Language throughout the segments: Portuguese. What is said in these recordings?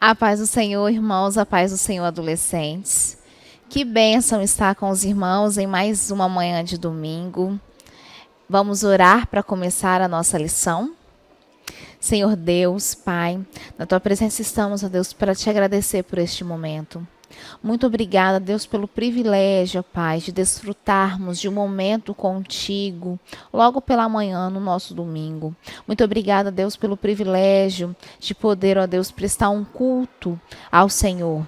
A paz do Senhor, irmãos, a paz do Senhor, adolescentes. Que bênção estar com os irmãos em mais uma manhã de domingo. Vamos orar para começar a nossa lição. Senhor Deus, Pai, na Tua presença estamos, ó Deus, para Te agradecer por este momento. Muito obrigada, Deus, pelo privilégio, Pai, de desfrutarmos de um momento contigo, logo pela manhã, no nosso domingo. Muito obrigada, Deus, pelo privilégio de poder, ó Deus, prestar um culto ao Senhor.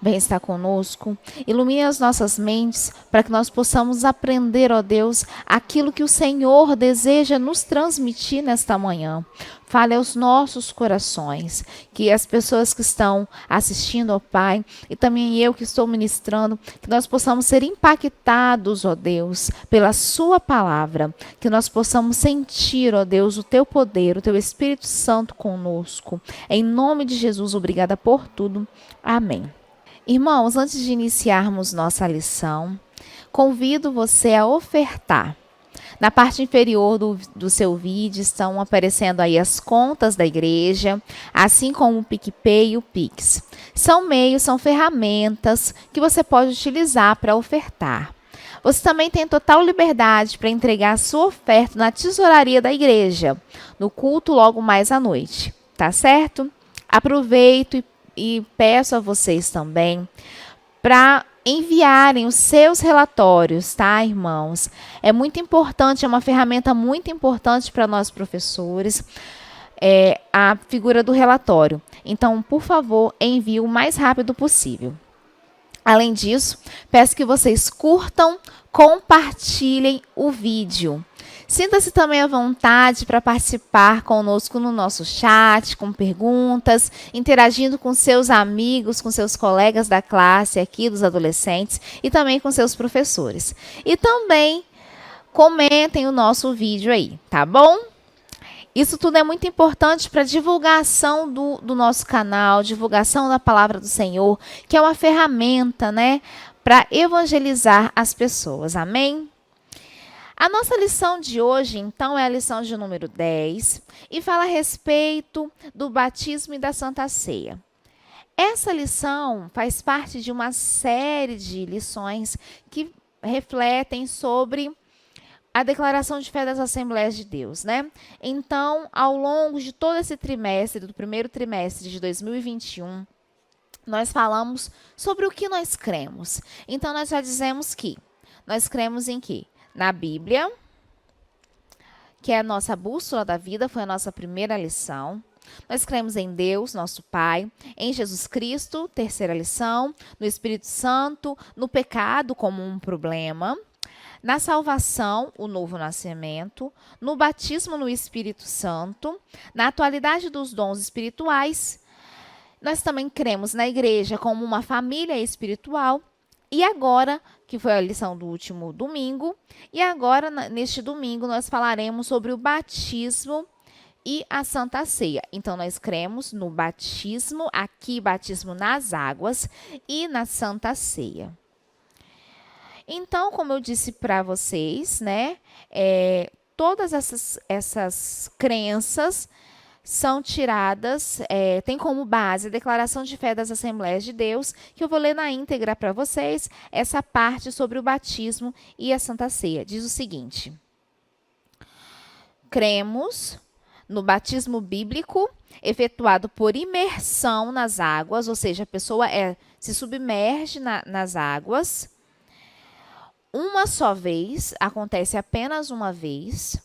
Vem estar conosco, ilumine as nossas mentes para que nós possamos aprender, ó Deus, aquilo que o Senhor deseja nos transmitir nesta manhã. Fale aos nossos corações, que as pessoas que estão assistindo, ó Pai, e também eu que estou ministrando, que nós possamos ser impactados, ó Deus, pela Sua palavra, que nós possamos sentir, ó Deus, o Teu poder, o Teu Espírito Santo conosco. Em nome de Jesus, obrigada por tudo. Amém. Irmãos, antes de iniciarmos nossa lição, convido você a ofertar. Na parte inferior do seu vídeo estão aparecendo aí as contas da igreja, assim como o PicPay e o Pix. São meios, são ferramentas que você pode utilizar para ofertar. Você também tem total liberdade para entregar a sua oferta na tesouraria da igreja, no culto logo mais à noite, tá certo? Aproveito e peço a vocês também para enviarem os seus relatórios, tá, irmãos? É muito importante, é uma ferramenta muito importante para nós professores, a figura do relatório. Então, por favor, envie o mais rápido possível. Além disso, peço que vocês curtam, compartilhem o vídeo. Sinta-se também à vontade para participar conosco no nosso chat, com perguntas, interagindo com seus amigos, com seus colegas da classe aqui, dos adolescentes, e também com seus professores. E também comentem o nosso vídeo aí, tá bom? Isso tudo é muito importante para a divulgação do nosso canal, divulgação da palavra do Senhor, que é uma ferramenta, né, para evangelizar as pessoas. Amém? A nossa lição de hoje, então, é a lição de número 10 e fala a respeito do batismo e da Santa Ceia. Essa lição faz parte de uma série de lições que refletem sobre a declaração de fé das Assembleias de Deus, né? Então, ao longo de todo esse trimestre, do primeiro trimestre de 2021, nós falamos sobre o que nós cremos. Então, nós já dizemos que nós cremos em quê? Na Bíblia, que é a nossa bússola da vida, foi a nossa primeira lição. Nós cremos em Deus, nosso Pai, em Jesus Cristo, terceira lição, no Espírito Santo, no pecado como um problema, na salvação, o novo nascimento, no batismo no Espírito Santo, na atualidade dos dons espirituais. Nós também cremos na igreja como uma família espiritual. E agora, que foi a lição do último domingo, e agora, neste domingo, nós falaremos sobre o batismo e a Santa Ceia. Então, nós cremos no batismo, aqui, batismo nas águas, e na Santa Ceia. Então, como eu disse para vocês, né, todas essas crenças são tiradas, tem como base a Declaração de Fé das Assembleias de Deus, que eu vou ler na íntegra para vocês, essa parte sobre o batismo e a Santa Ceia. Diz o seguinte: cremos no batismo bíblico efetuado por imersão nas águas, ou seja, a pessoa se submerge nas águas uma só vez, acontece apenas uma vez,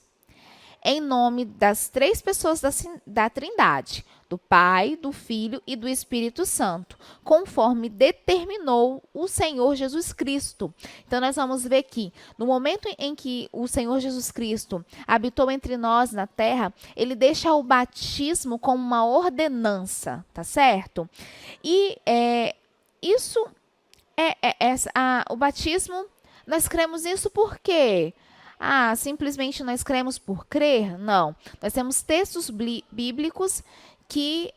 em nome das três pessoas da Trindade, do Pai, do Filho e do Espírito Santo, conforme determinou o Senhor Jesus Cristo. Então, nós vamos ver que, no momento em que o Senhor Jesus Cristo habitou entre nós na terra, ele deixa o batismo como uma ordenança, tá certo? E o batismo, nós cremos nisso por quê? Simplesmente nós cremos por crer? Não. Nós temos textos bíblicos que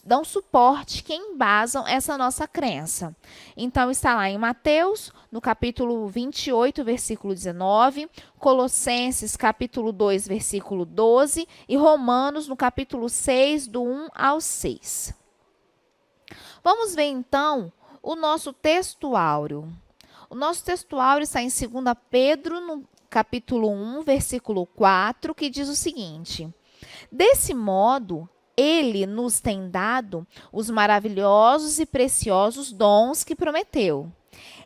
dão suporte, que embasam essa nossa crença. Então, está lá em Mateus, no capítulo 28, versículo 19, Colossenses, capítulo 2, versículo 12, e Romanos, no capítulo 6, do 1 ao 6. Vamos ver, então, o nosso texto áureo. O nosso texto áureo está em 2 Pedro, no capítulo 1, versículo 4, que diz o seguinte: desse modo, ele nos tem dado os maravilhosos e preciosos dons que prometeu.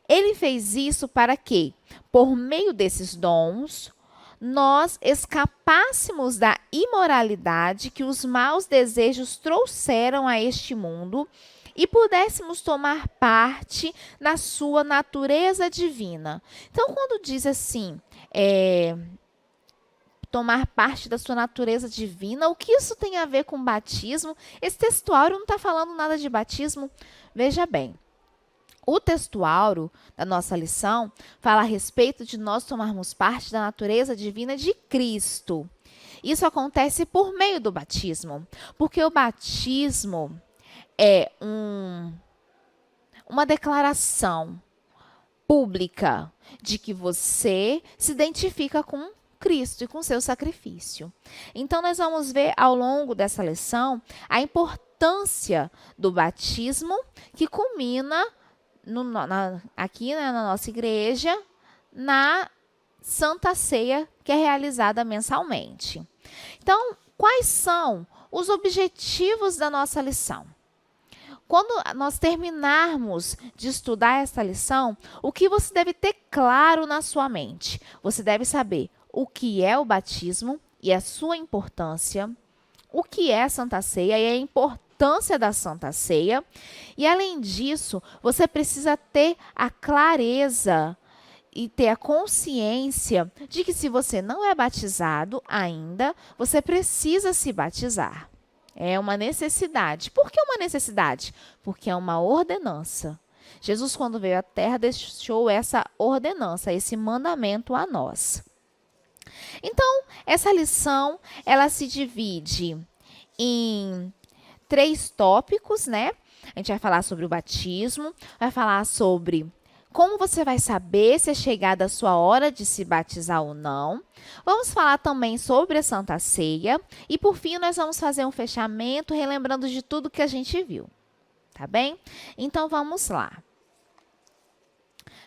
Ele fez isso para que, por meio desses dons, nós escapássemos da imoralidade que os maus desejos trouxeram a este mundo e pudéssemos tomar parte na sua natureza divina. Então, quando diz assim, tomar parte da sua natureza divina, o que isso tem a ver com batismo? Esse textuário não está falando nada de batismo. Veja bem, o textuário da nossa lição fala a respeito de nós tomarmos parte da natureza divina de Cristo. Isso acontece por meio do batismo, porque o batismo é uma declaração pública de que você se identifica com Cristo e com seu sacrifício. Então, nós vamos ver ao longo dessa lição a importância do batismo, que culmina aqui, né, na nossa igreja, na Santa Ceia, que é realizada mensalmente. Então, quais são os objetivos da nossa lição? Quando nós terminarmos de estudar essa lição, o que você deve ter claro na sua mente? Você deve saber o que é o batismo e a sua importância, o que é a Santa Ceia e a importância da Santa Ceia. E, além disso, você precisa ter a clareza e ter a consciência de que, se você não é batizado ainda, você precisa se batizar. É uma necessidade. Por que uma necessidade? Porque é uma ordenança. Jesus, quando veio à Terra, deixou essa ordenança, esse mandamento a nós. Então, essa lição, ela se divide em 3 tópicos, né? A gente vai falar sobre o batismo, vai falar sobre como você vai saber se é chegada a sua hora de se batizar ou não. Vamos falar também sobre a Santa Ceia. E, por fim, nós vamos fazer um fechamento, relembrando de tudo que a gente viu. Tá bem? Então, vamos lá.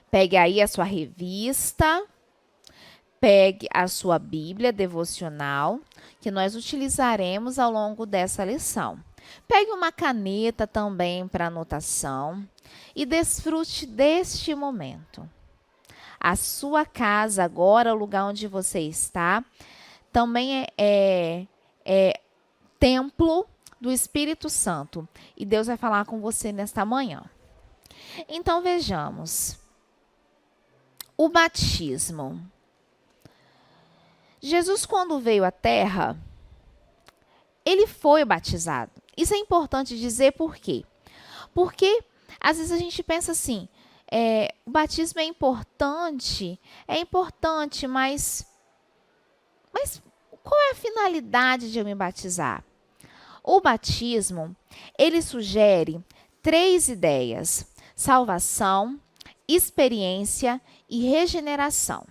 Pegue aí a sua revista. Pegue a sua Bíblia devocional, que nós utilizaremos ao longo dessa lição. Pegue uma caneta também para anotação e desfrute deste momento. A sua casa agora, o lugar onde você está, também é templo do Espírito Santo. E Deus vai falar com você nesta manhã. Então, vejamos. O batismo. Jesus, quando veio à Terra, ele foi batizado. Isso é importante dizer por quê? Porque, às vezes, a gente pensa assim, o batismo é importante, mas qual é a finalidade de eu me batizar? O batismo, ele sugere 3 ideias: salvação, experiência e regeneração.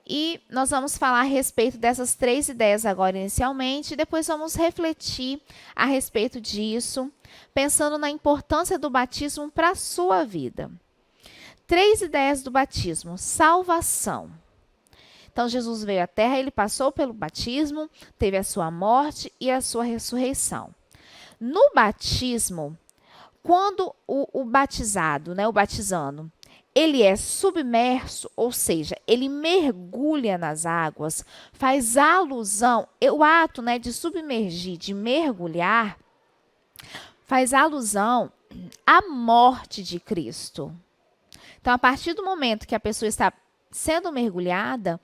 E nós vamos falar a respeito dessas 3 ideias agora inicialmente, e depois vamos refletir a respeito disso, pensando na importância do batismo para a sua vida. 3 ideias do batismo: salvação. Então, Jesus veio à Terra, ele passou pelo batismo, teve a sua morte e a sua ressurreição. No batismo, quando o batizado, né, o batizando, ele é submerso, ou seja, ele mergulha nas águas, faz alusão, o ato, né, de submergir, de mergulhar, faz alusão à morte de Cristo. Então, a partir do momento que a pessoa está sendo mergulhada,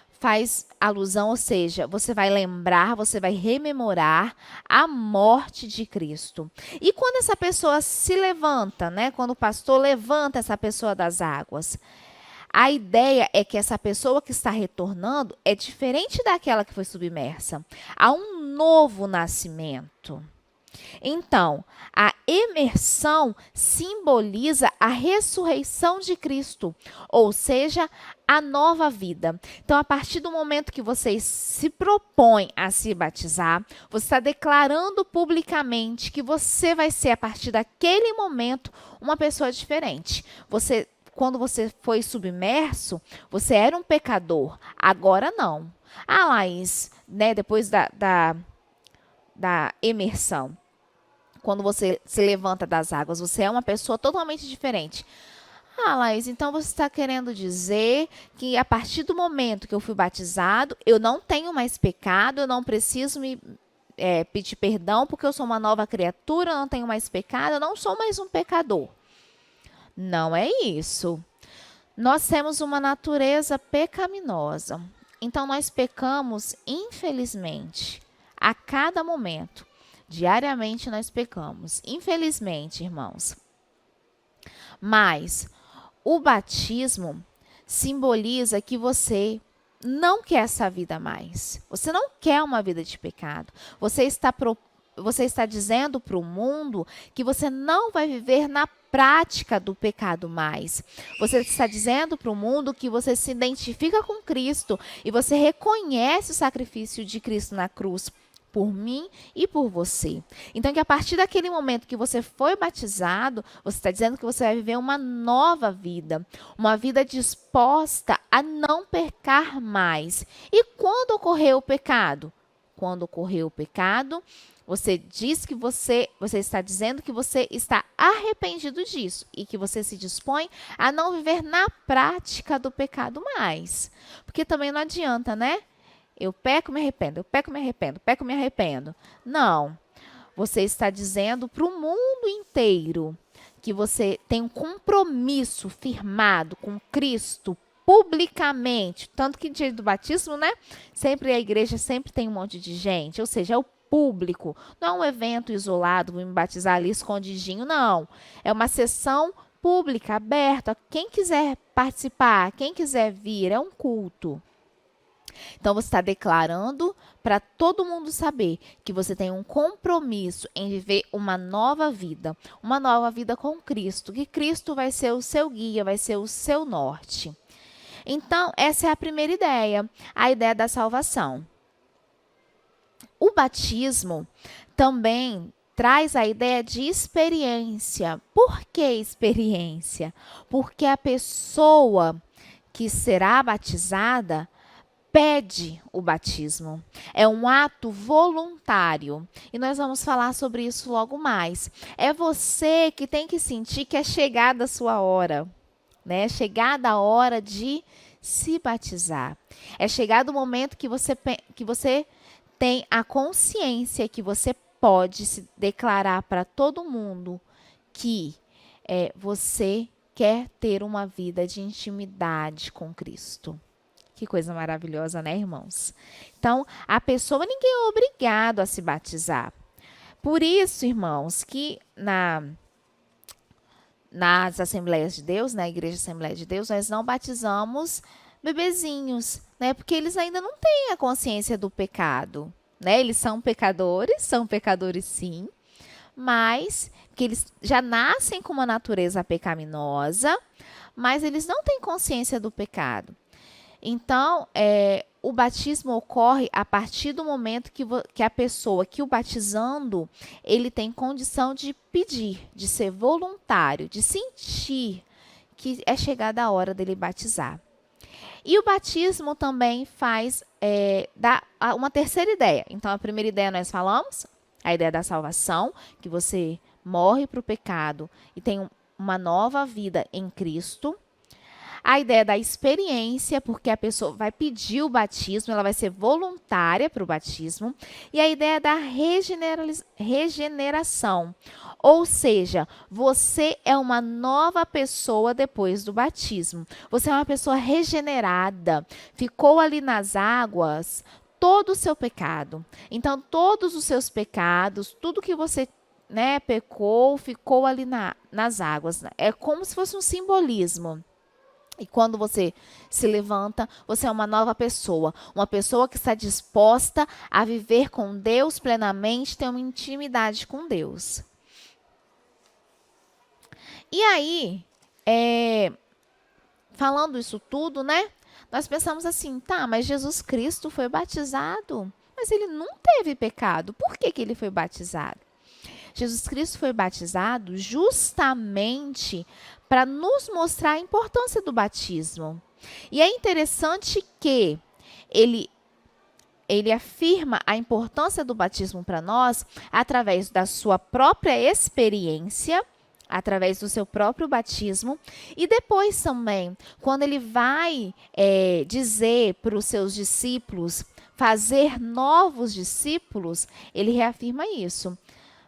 faz alusão, ou seja, você vai lembrar, você vai rememorar a morte de Cristo. E quando essa pessoa se levanta, né? Quando o pastor levanta essa pessoa das águas, a ideia é que essa pessoa que está retornando é diferente daquela que foi submersa. Há um novo nascimento. Então, a imersão simboliza a ressurreição de Cristo, ou seja, a nova vida. Então, a partir do momento que você se propõe a se batizar, você está declarando publicamente que você vai ser, a partir daquele momento, uma pessoa diferente. Quando você foi submerso, você era um pecador. Agora não. Ah, Laís, né, depois da imersão, quando você se levanta das águas, você é uma pessoa totalmente diferente. Ah, Laís, então você está querendo dizer que a partir do momento que eu fui batizado, eu não tenho mais pecado, eu não preciso pedir perdão porque eu sou uma nova criatura, eu não tenho mais pecado, eu não sou mais um pecador. Não é isso. Nós temos uma natureza pecaminosa. Então, nós pecamos, infelizmente, a cada momento. Diariamente nós pecamos, infelizmente, irmãos. Mas o batismo simboliza que você não quer essa vida mais. Você não quer uma vida de pecado. Você está dizendo para o mundo que você não vai viver na prática do pecado mais. Você está dizendo para o mundo que você se identifica com Cristo e você reconhece o sacrifício de Cristo na cruz por mim e por você. Então, que a partir daquele momento que você foi batizado, você está dizendo que você vai viver uma nova vida, uma vida disposta a não pecar mais. E quando ocorreu o pecado? Quando ocorreu o pecado, você diz que você está dizendo que você está arrependido disso e que você se dispõe a não viver na prática do pecado mais. Porque também não adianta, né? Eu peco, me arrependo, eu peco, me arrependo, peco, me arrependo. Não. Você está dizendo para o mundo inteiro que você tem um compromisso firmado com Cristo publicamente. Tanto que no dia do batismo, né? Sempre a igreja sempre tem um monte de gente. Ou seja, é o público. Não é um evento isolado, vou me batizar ali escondidinho, não. É uma sessão pública, aberta. Quem quiser participar, quem quiser vir, é um culto. Então, você está declarando para todo mundo saber que você tem um compromisso em viver uma nova vida com Cristo, que Cristo vai ser o seu guia, vai ser o seu norte. Então, essa é a primeira ideia, a ideia da salvação. O batismo também traz a ideia de experiência. Por que experiência? Porque a pessoa que será batizada pede o batismo. É um ato voluntário. E nós vamos falar sobre isso logo mais. É você que tem que sentir que é chegada a sua hora, né? É chegada a hora de se batizar. É chegado o momento que você tem a consciência que você pode se declarar para todo mundo que você quer ter uma vida de intimidade com Cristo. Que coisa maravilhosa, né, irmãos? Então, ninguém é obrigado a se batizar. Por isso, irmãos, que nas Assembleias de Deus, na Igreja Assembleia de Deus, nós não batizamos bebezinhos, né? Porque eles ainda não têm a consciência do pecado, né? Eles são pecadores sim, mas que eles já nascem com uma natureza pecaminosa, mas eles não têm consciência do pecado. Então, o batismo ocorre a partir do momento que a pessoa, que o batizando, ele tem condição de pedir, de ser voluntário, de sentir que é chegada a hora dele batizar. E o batismo também dá uma terceira ideia. Então, a primeira ideia nós falamos, a ideia da salvação, que você morre para o pecado e tem uma nova vida em Cristo. A ideia da experiência, porque a pessoa vai pedir o batismo, ela vai ser voluntária para o batismo. E a ideia da regeneração, ou seja, você é uma nova pessoa depois do batismo. Você é uma pessoa regenerada, ficou ali nas águas todo o seu pecado. Então, todos os seus pecados, tudo que você pecou, ficou ali nas águas. É como se fosse um simbolismo. E quando você se levanta, você é uma nova pessoa. Uma pessoa que está disposta a viver com Deus plenamente, ter uma intimidade com Deus. E aí, falando isso tudo, né? Nós pensamos assim, tá, mas Jesus Cristo foi batizado, mas ele não teve pecado. Por que ele foi batizado? Jesus Cristo foi batizado justamente para nos mostrar a importância do batismo. E é interessante que ele afirma a importância do batismo para nós através da sua própria experiência, através do seu próprio batismo, e depois também, quando ele vai dizer para os seus discípulos fazer novos discípulos, ele reafirma isso.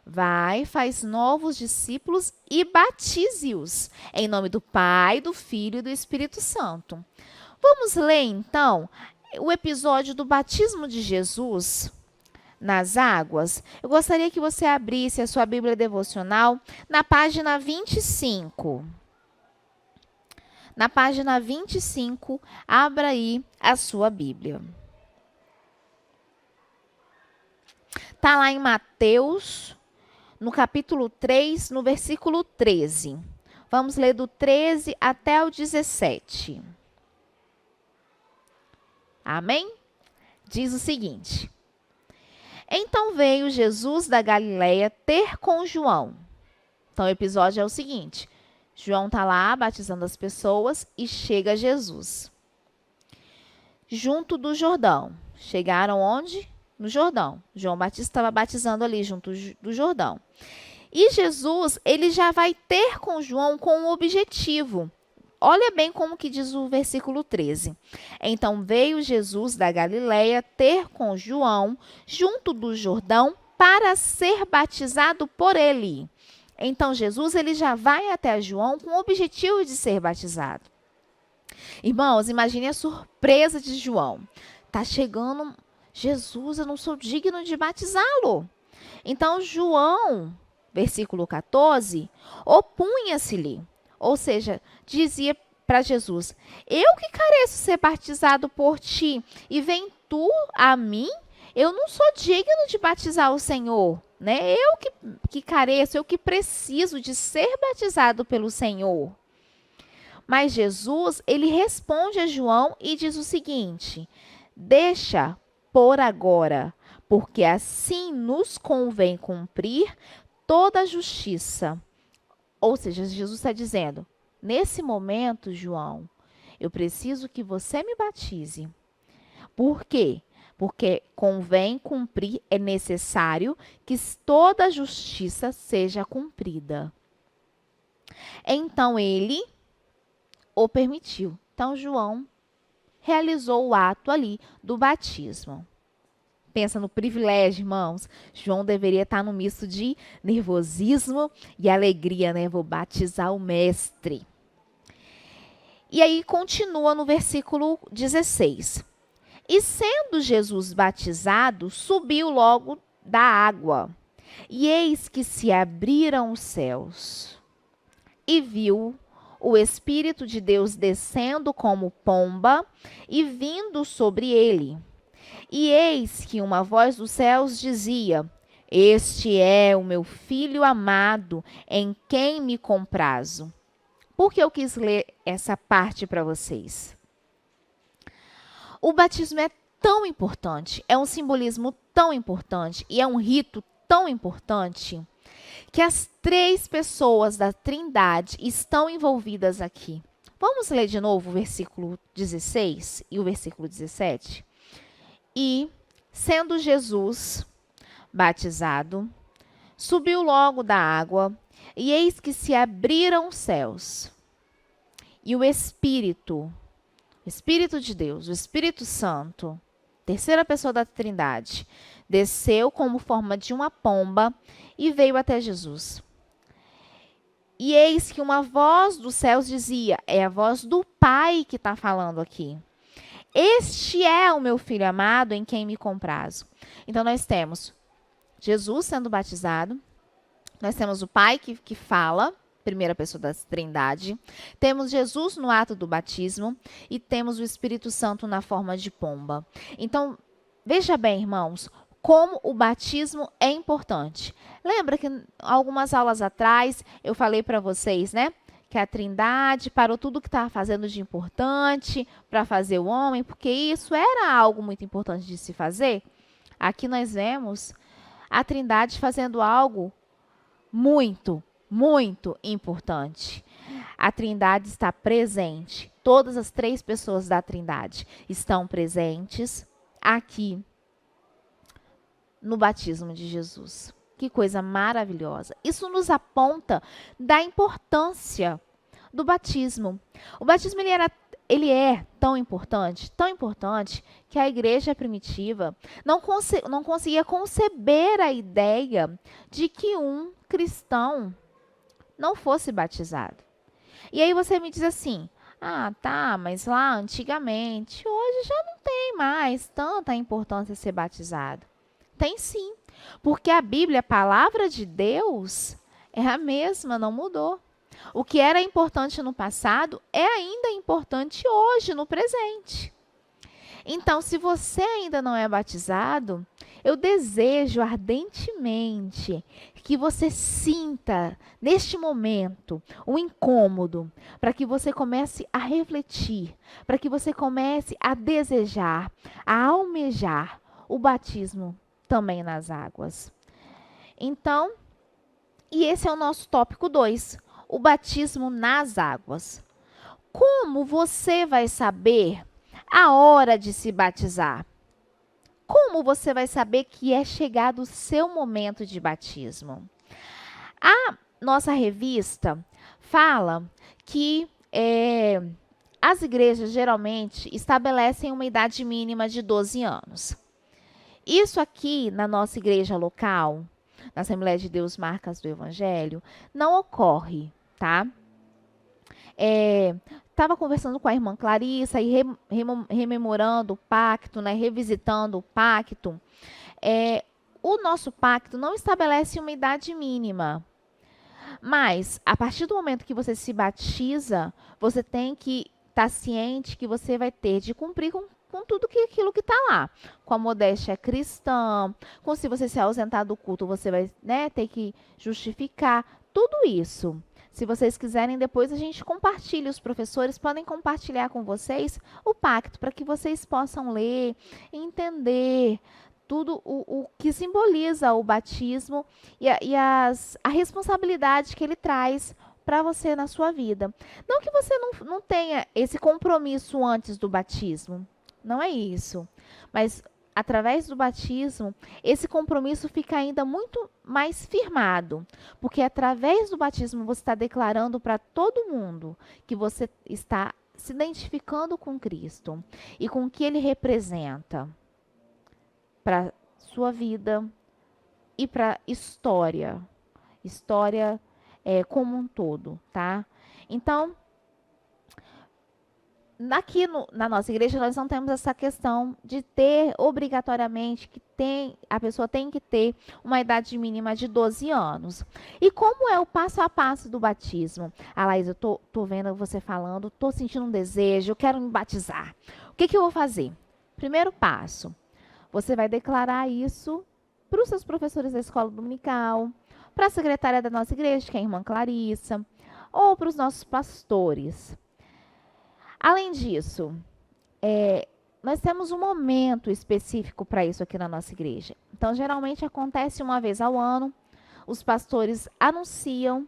Vai, faz novos discípulos e batize-os em nome do Pai, do Filho e do Espírito Santo. Vamos ler então o episódio do batismo de Jesus nas águas. Eu gostaria que você abrisse a sua Bíblia devocional na página 25. Na página 25, abra aí a sua Bíblia. Está lá em Mateus, no capítulo 3, no versículo 13. Vamos ler do 13 até o 17. Amém? Diz o seguinte: Então veio Jesus da Galileia ter com João. Então o episódio é o seguinte: João está lá batizando as pessoas e chega Jesus. Junto do Jordão. Chegaram onde? No Jordão. João Batista estava batizando ali junto do Jordão. E Jesus, ele já vai ter com João com um objetivo. Olha bem como que diz o versículo 13. Então veio Jesus da Galileia ter com João junto do Jordão para ser batizado por ele. Então Jesus, ele já vai até João com o objetivo de ser batizado. Irmãos, imagine a surpresa de João. Tá chegando Jesus, eu não sou digno de batizá-lo. Então João, versículo 14, opunha-se-lhe. Ou seja, dizia para Jesus: Eu que careço ser batizado por ti, e vem tu a mim? Eu não sou digno de batizar o Senhor, né? Eu que careço, eu que preciso de ser batizado pelo Senhor. Mas Jesus, ele responde a João e diz o seguinte: Deixa por agora, porque assim nos convém cumprir toda a justiça. Ou seja, Jesus está dizendo: nesse momento, João, eu preciso que você me batize. Por quê? Porque convém cumprir, é necessário que toda a justiça seja cumprida. Então ele o permitiu. Então João realizou o ato ali do batismo. Pensa no privilégio, irmãos. João deveria estar no misto de nervosismo e alegria, né? Vou batizar o mestre. E aí continua no versículo 16. E sendo Jesus batizado, subiu logo da água. E eis que se abriram os céus. E viu o Espírito de Deus descendo como pomba e vindo sobre ele. E eis que uma voz dos céus dizia: Este é o meu filho amado, em quem me comprazo. Por que eu quis ler essa parte para vocês? O batismo é tão importante, é um simbolismo tão importante e é um rito tão importante que as 3 pessoas da Trindade estão envolvidas aqui. Vamos ler de novo o versículo 16 e o versículo 17? E, sendo Jesus batizado, subiu logo da água, e eis que se abriram os céus. E o Espírito de Deus, o Espírito Santo, terceira pessoa da Trindade, desceu como forma de uma pomba e veio até Jesus. E eis que uma voz dos céus dizia, é a voz do Pai que está falando aqui: Este é o meu filho amado, em quem me comprazo. Então, nós temos Jesus sendo batizado, nós temos o Pai que fala, primeira pessoa da Trindade. Temos Jesus no ato do batismo e temos o Espírito Santo na forma de pomba. Então, veja bem, irmãos, como o batismo é importante. Lembra que algumas aulas atrás eu falei para vocês, né? Que a Trindade parou tudo que estava fazendo de importante para fazer o homem, porque isso era algo muito importante de se fazer. Aqui nós vemos a Trindade fazendo algo muito, muito importante. A Trindade está presente. Todas as 3 pessoas da Trindade estão presentes aqui no batismo de Jesus. Que coisa maravilhosa. Isso nos aponta da importância do batismo. O batismo ele é tão importante que a igreja primitiva não conseguia conceber a ideia de que um cristão não fosse batizado. E aí você me diz assim, ah, tá, mas lá antigamente, hoje já não tem mais tanta importância ser batizado. Tem sim, porque a Bíblia, a palavra de Deus, é a mesma, não mudou. O que era importante no passado é ainda importante hoje, no presente. Então, se você ainda não é batizado, eu desejo ardentemente que você sinta, neste momento, um incômodo, para que você comece a refletir, para que você comece a desejar, a almejar o batismo também nas águas. Então, e esse é o nosso tópico 2, o batismo nas águas. Como você vai saber a hora de se batizar? Como você vai saber que é chegado o seu momento de batismo? A nossa revista fala que as igrejas geralmente estabelecem uma idade mínima de 12 anos. Isso aqui na nossa igreja local, na Assembleia de Deus Marcas do Evangelho, não ocorre, tá? Estava conversando com a irmã Clarissa e rememorando o pacto, né, revisitando o pacto. O nosso pacto não estabelece uma idade mínima. Mas, a partir do momento que você se batiza, você tem que estar ciente que você vai ter de cumprir com tudo aquilo que está lá. Com a modéstia cristã, com se você se ausentar do culto, você vai, né, ter que justificar. Tudo isso. Se vocês quiserem, depois a gente compartilha. Os professores podem compartilhar com vocês o pacto, para que vocês possam ler, entender tudo o que simboliza o batismo e a responsabilidade que ele traz para você na sua vida. Não que você não tenha esse compromisso antes do batismo. Não é isso. Mas, através do batismo, esse compromisso fica ainda muito mais firmado. Porque, através do batismo, você está declarando para todo mundo que você está se identificando com Cristo e com o que Ele representa para sua vida e para a história. História como um todo, tá? Então, aqui na nossa igreja, nós não temos essa questão de ter obrigatoriamente a pessoa tem que ter uma idade mínima de 12 anos. E como é o passo a passo do batismo? Ah, Laís, eu tô vendo você falando, tô sentindo um desejo, eu quero me batizar. O que eu vou fazer? Primeiro passo, você vai declarar isso para os seus professores da escola dominical, para a secretária da nossa igreja, que é a irmã Clarissa, ou para os nossos pastores. Além disso, nós temos um momento específico para isso aqui na nossa igreja. Então, geralmente acontece uma vez ao ano, os pastores anunciam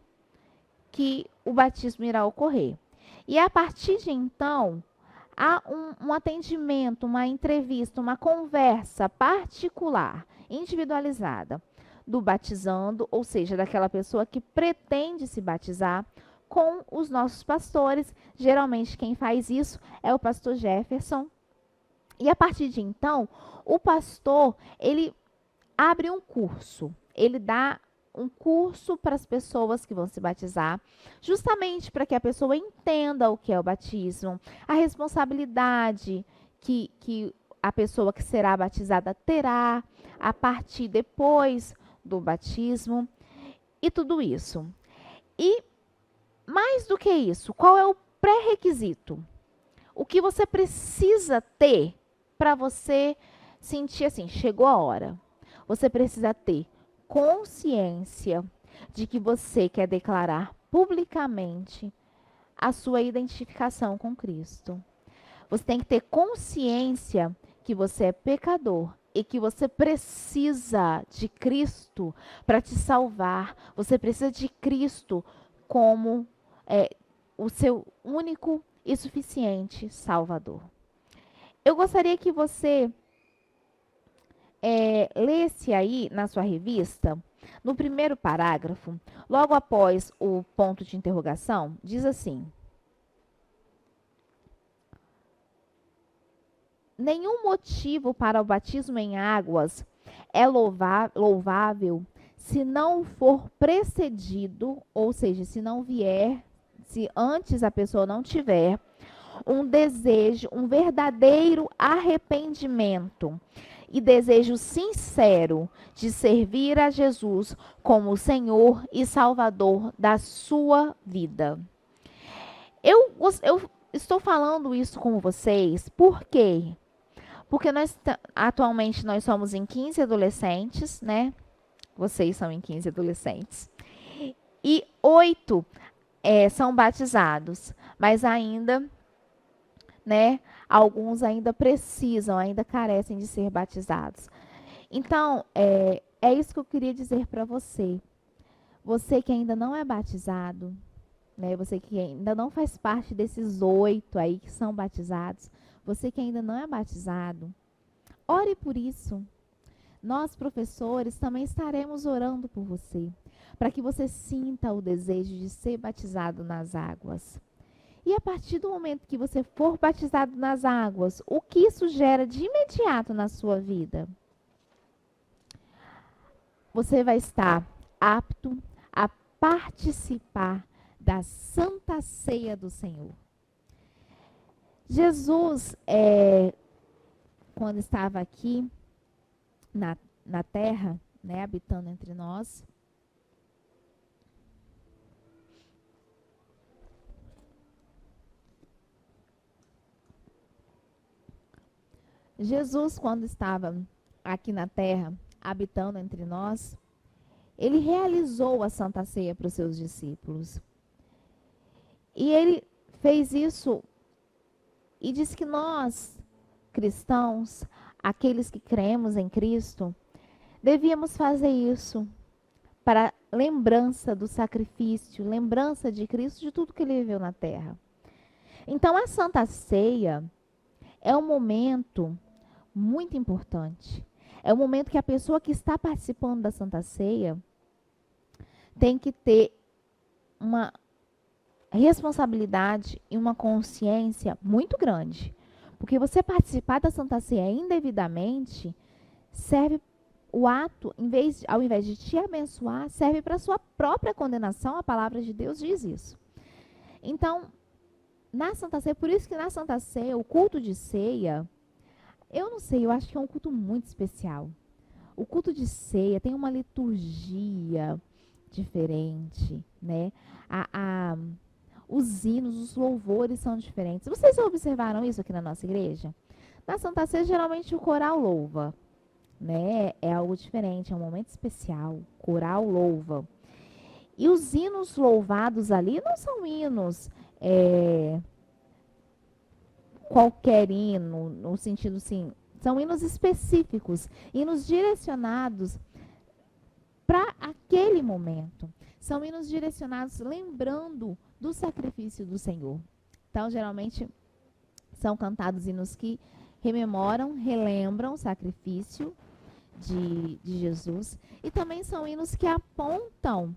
que o batismo irá ocorrer. E a partir de então, há um atendimento, uma entrevista, uma conversa particular, individualizada, do batizando, ou seja, daquela pessoa que pretende se batizar, com os nossos pastores. Geralmente quem faz isso é o pastor Jefferson. E a partir de então, o pastor, ele abre um curso. Ele dá um curso para as pessoas que vão se batizar, justamente para que a pessoa entenda o que é o batismo, a responsabilidade que a pessoa que será batizada terá a partir depois do batismo e tudo isso. E mais do que isso, qual é o pré-requisito? O que você precisa ter para você sentir assim, chegou a hora. Você precisa ter consciência de que você quer declarar publicamente a sua identificação com Cristo. Você tem que ter consciência que você é pecador e que você precisa de Cristo para te salvar. Você precisa de Cristo como o seu único e suficiente Salvador. Eu gostaria que você lesse aí na sua revista, no primeiro parágrafo, logo após o ponto de interrogação, diz assim: nenhum motivo para o batismo em águas é louvável se não for precedido, ou seja, se não vier, se antes a pessoa não tiver um desejo, um verdadeiro arrependimento e desejo sincero de servir a Jesus como Senhor e Salvador da sua vida. Eu estou falando isso com vocês por quê? Porque atualmente nós somos em 15 adolescentes, né? Vocês são em 15 adolescentes. E 8 são batizados, mas ainda, né? Alguns ainda precisam, ainda carecem de ser batizados. Então, é isso que eu queria dizer para você. Você que ainda não é batizado, né? Você que ainda não faz parte desses 8 aí que são batizados, você que ainda não é batizado, ore por isso. Nós, professores, também estaremos orando por você, para que você sinta o desejo de ser batizado nas águas. E a partir do momento que você for batizado nas águas, o que isso gera de imediato na sua vida? Você vai estar apto a participar da Santa Ceia do Senhor. Jesus, quando estava aqui na terra, né, habitando entre nós, Jesus, quando estava aqui na terra, habitando entre nós, ele realizou a Santa Ceia para os seus discípulos. E ele fez isso e disse que nós, cristãos, aqueles que cremos em Cristo, devíamos fazer isso para lembrança do sacrifício, lembrança de Cristo, de tudo que ele viveu na terra. Então, a Santa Ceia é um momento muito importante. É um momento que a pessoa que está participando da Santa Ceia tem que ter uma responsabilidade e uma consciência muito grande. Porque você participar da Santa Ceia indevidamente serve o ato, ao invés de te abençoar, serve para a sua própria condenação. A palavra de Deus diz isso. Então, na Santa Ceia, por isso que na Santa Ceia, o culto de ceia, eu não sei, eu acho que é um culto muito especial. O culto de ceia tem uma liturgia diferente, né? Os hinos, os louvores são diferentes. Vocês observaram isso aqui na nossa igreja? Na Santa Ceia, geralmente o coral louva, né? É algo diferente, é um momento especial. O coral louva. E os hinos louvados ali não são hinos qualquer hino, no sentido assim, são hinos específicos, hinos direcionados para aquele momento. São hinos direcionados lembrando do sacrifício do Senhor. Então, geralmente, são cantados hinos que rememoram, relembram o sacrifício de Jesus. E também são hinos que apontam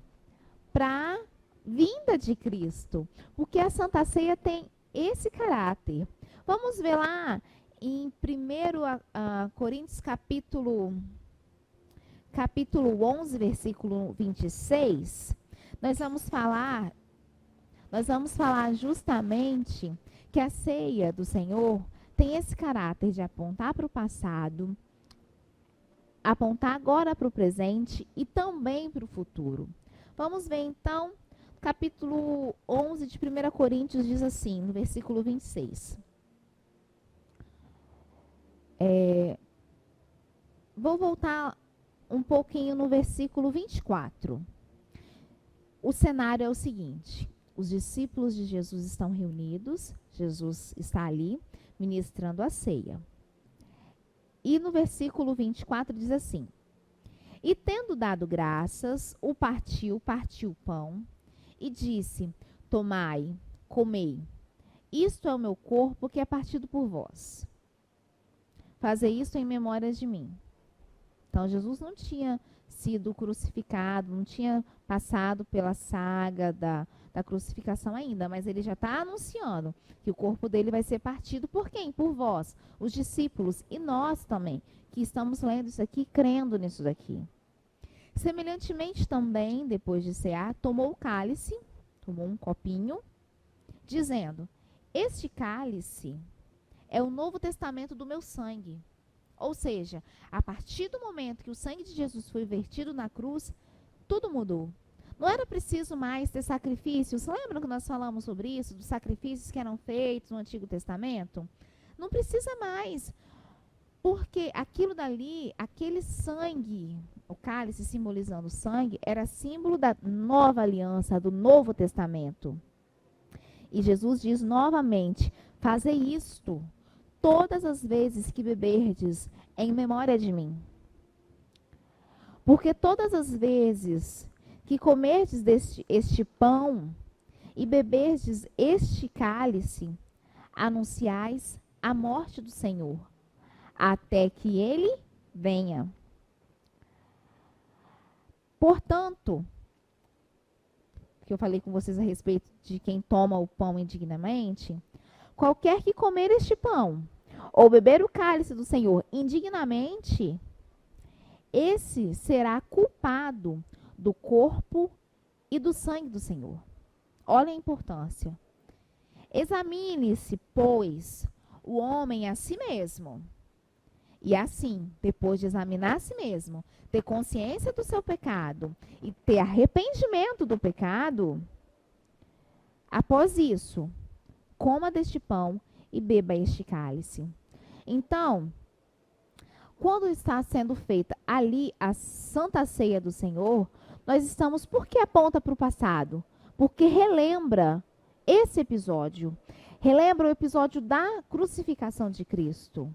para a vinda de Cristo. Porque a Santa Ceia tem esse caráter. Vamos ver lá em 1 Coríntios capítulo 11, versículo 26, nós vamos falar justamente que a ceia do Senhor tem esse caráter de apontar para o passado, apontar agora para o presente e também para o futuro. Vamos ver então, Capítulo 11 de 1 Coríntios diz assim, no versículo 26. Vou voltar um pouquinho no versículo 24. O cenário é o seguinte: os discípulos de Jesus estão reunidos, Jesus está ali ministrando a ceia. E no versículo 24 diz assim: E tendo dado graças, partiu o pão e disse: Tomai, comei, isto é o meu corpo que é partido por vós. Fazei isto em memória de mim. Então, Jesus não tinha sido crucificado, não tinha passado pela saga da crucificação ainda, mas ele já está anunciando que o corpo dele vai ser partido por quem? Por vós, os discípulos, e nós também, que estamos lendo isso aqui, crendo nisso daqui. Semelhantemente também, depois de cear, tomou o cálice, tomou um copinho, dizendo: Este cálice é o novo testamento do meu sangue. Ou seja, a partir do momento que o sangue de Jesus foi vertido na cruz, tudo mudou. Não era preciso mais ter sacrifícios. Lembram que nós falamos sobre isso, dos sacrifícios que eram feitos no Antigo Testamento? Não precisa mais, porque aquilo dali, aquele sangue, o cálice simbolizando o sangue, era símbolo da nova aliança, do Novo Testamento. E Jesus diz novamente: fazei isto todas as vezes que beberdes em memória de mim. Porque todas as vezes que comerdes este pão e beberdes este cálice, anunciais a morte do Senhor, até que ele venha. Portanto, que eu falei com vocês a respeito de quem toma o pão indignamente, qualquer que comer este pão ou beber o cálice do Senhor indignamente, esse será culpado do corpo e do sangue do Senhor. Olha a importância. Examine-se, pois, o homem a si mesmo. E assim, depois de examinar a si mesmo, ter consciência do seu pecado e ter arrependimento do pecado, após isso, coma deste pão e beba este cálice. Então, quando está sendo feita ali a Santa Ceia do Senhor, nós estamos, por que aponta para o passado? Porque relembra esse episódio. Relembra o episódio da crucificação de Cristo,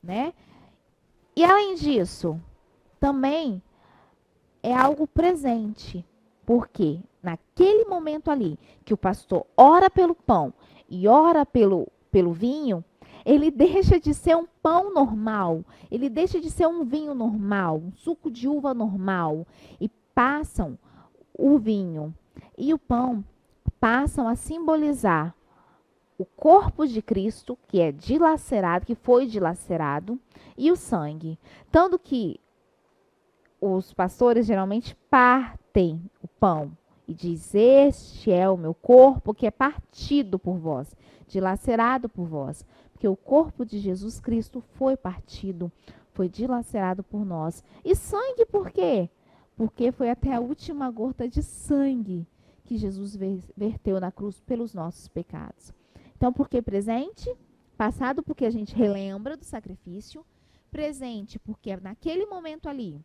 né? E além disso, também é algo presente. Porque naquele momento ali, que o pastor ora pelo pão e ora pelo vinho, ele deixa de ser um pão normal, ele deixa de ser um vinho normal, um suco de uva normal, e passam o vinho e o pão passam a simbolizar o corpo de Cristo, que é dilacerado, que foi dilacerado, e o sangue. Tanto que os pastores geralmente partem o pão e diz: este é o meu corpo que é partido por vós, dilacerado por vós. Porque o corpo de Jesus Cristo foi partido, foi dilacerado por nós. E sangue por quê? Porque foi até a última gota de sangue que Jesus verteu na cruz pelos nossos pecados. Então, por que presente? Passado, porque a gente relembra do sacrifício. Presente, porque naquele momento ali,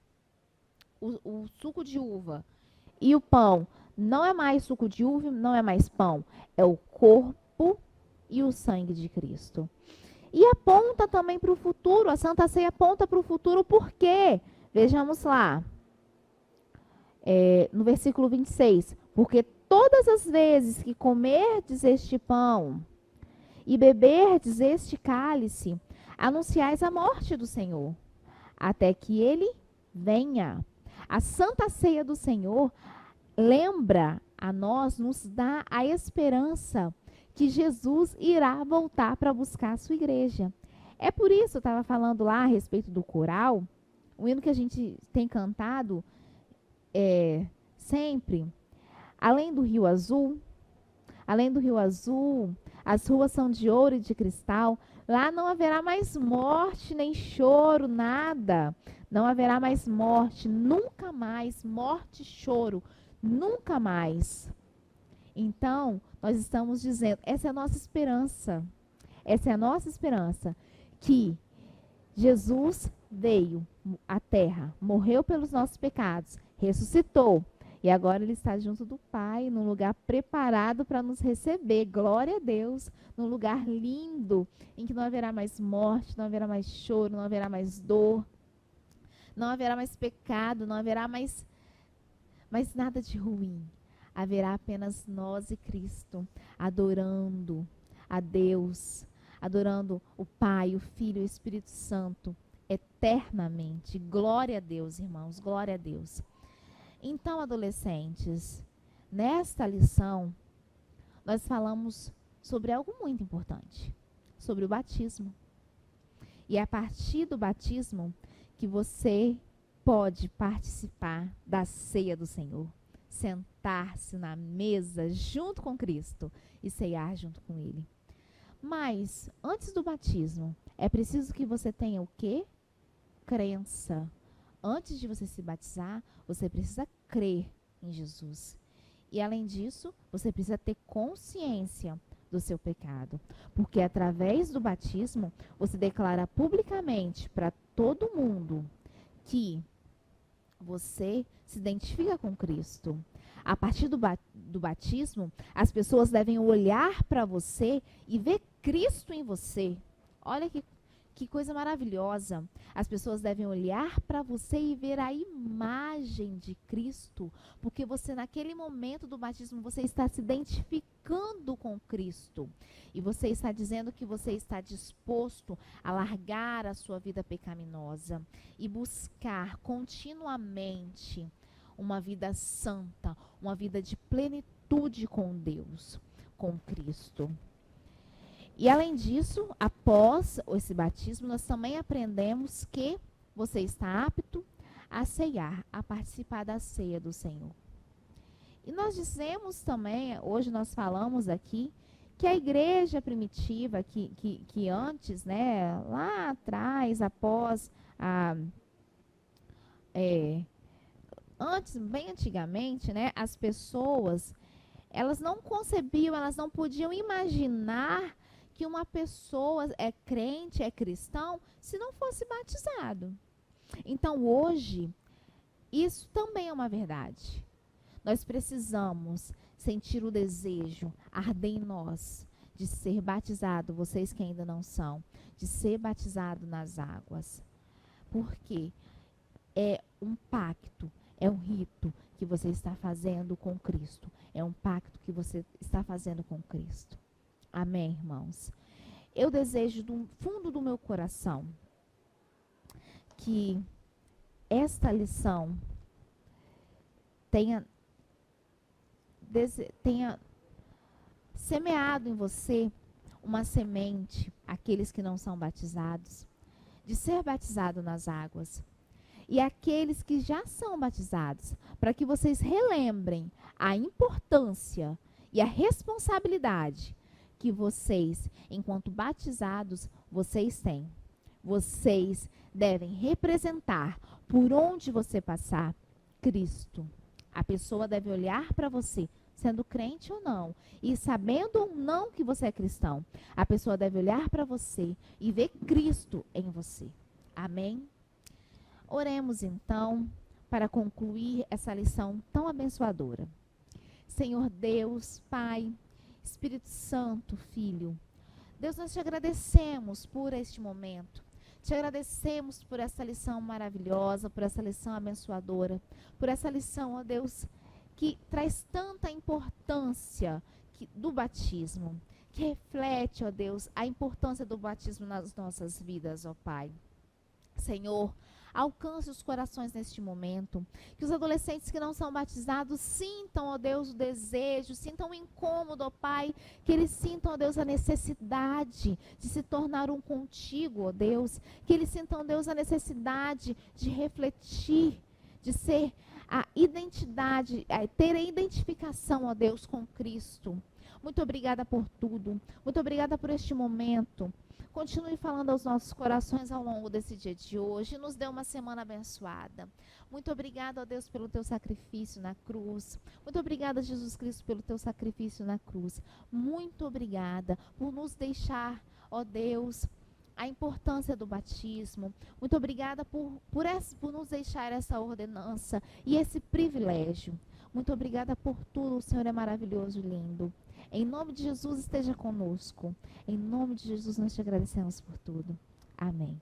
o suco de uva e o pão não é mais suco de uva, não é mais pão. É o corpo e o sangue de Cristo. E aponta também para o futuro. A Santa Ceia aponta para o futuro, por quê? Vejamos lá. No versículo 26. Porque todas as vezes que comerdes este pão e beberdes este cálice, anunciais a morte do Senhor, até que ele venha. A Santa Ceia do Senhor lembra a nós, nos dá a esperança que Jesus irá voltar para buscar a sua igreja. É por isso, eu estava falando lá a respeito do coral, o hino que a gente tem cantado sempre, além do Rio Azul, as ruas são de ouro e de cristal, lá não haverá mais morte, nem choro, nada. Não haverá mais morte, nunca mais, morte e choro, nunca mais. Então, nós estamos dizendo, essa é a nossa esperança. Essa é a nossa esperança, que Jesus veio à terra, morreu pelos nossos pecados, ressuscitou. E agora ele está junto do Pai, num lugar preparado para nos receber. Glória a Deus, num lugar lindo, em que não haverá mais morte, não haverá mais choro, não haverá mais dor, não haverá mais pecado, não haverá mais nada de ruim. Haverá apenas nós e Cristo, adorando a Deus, adorando o Pai, o Filho e o Espírito Santo, eternamente. Glória a Deus, irmãos, glória a Deus. Então, adolescentes, nesta lição, nós falamos sobre algo muito importante, sobre o batismo. E é a partir do batismo que você pode participar da ceia do Senhor, sentar-se na mesa junto com Cristo e ceiar junto com Ele. Mas, antes do batismo, é preciso que você tenha o quê? Crença. Antes de você se batizar, você precisa crer em Jesus. E, além disso, você precisa ter consciência do seu pecado. Porque, através do batismo, você declara publicamente para todo mundo que você se identifica com Cristo. A partir do batismo, as pessoas devem olhar para você e ver Cristo em você. Olha que coisa maravilhosa. As pessoas devem olhar para você e ver a imagem de Cristo, porque você, naquele momento do batismo, você está se identificando com Cristo. E você está dizendo que você está disposto a largar a sua vida pecaminosa e buscar continuamente uma vida santa, uma vida de plenitude com Deus, com Cristo. E, além disso, após esse batismo, nós também aprendemos que você está apto a ceiar, a participar da ceia do Senhor. E nós dizemos também, hoje nós falamos aqui, que a igreja primitiva, que antes, né, lá atrás, após antes, bem antigamente, né, as pessoas, elas não concebiam, elas não podiam imaginar que uma pessoa é crente, é cristão, se não fosse batizado. Então, hoje, isso também é uma verdade. Nós precisamos sentir o desejo arder em nós de ser batizado, vocês que ainda não são, de ser batizado nas águas. Porque é um pacto, é um rito que você está fazendo com Cristo. É um pacto que você está fazendo com Cristo. Amém, irmãos? Eu desejo do fundo do meu coração que esta lição tenha semeado em você uma semente, aqueles que não são batizados, de ser batizado nas águas. E aqueles que já são batizados, para que vocês relembrem a importância e a responsabilidade que vocês, enquanto batizados, vocês têm. Vocês devem representar, por onde você passar, Cristo. A pessoa deve olhar para você, sendo crente ou não, e sabendo ou não que você é cristão. A pessoa deve olhar para você e ver Cristo em você. Amém? Oremos então para concluir essa lição tão abençoadora. Senhor Deus, Pai, Espírito Santo, Filho, Deus, nós te agradecemos por este momento. Te agradecemos por essa lição maravilhosa, por essa lição abençoadora, por essa lição, ó Deus, que traz tanta importância do batismo, que reflete, ó Deus, a importância do batismo nas nossas vidas, ó Pai. Senhor, alcance os corações neste momento, que os adolescentes que não são batizados sintam, ó Deus, o desejo, sintam o incômodo, ó Pai, que eles sintam, ó Deus, a necessidade de se tornar um contigo, ó Deus, que eles sintam, ó Deus, a necessidade de refletir, de ser a identidade, ter a identificação, ó Deus, com Cristo. Muito obrigada por tudo, muito obrigada por este momento. continue falando aos nossos corações ao longo desse dia de hoje. Nos dê uma semana abençoada. Muito obrigada, ó Deus, pelo teu sacrifício na cruz. Muito obrigada, Jesus Cristo, pelo teu sacrifício na cruz. Muito obrigada por nos deixar, ó Deus, a importância do batismo. Muito obrigada por nos deixar essa ordenança e esse privilégio. Muito obrigada por tudo. O Senhor é maravilhoso e lindo. Em nome de Jesus, esteja conosco. Em nome de Jesus, nós te agradecemos por tudo. Amém.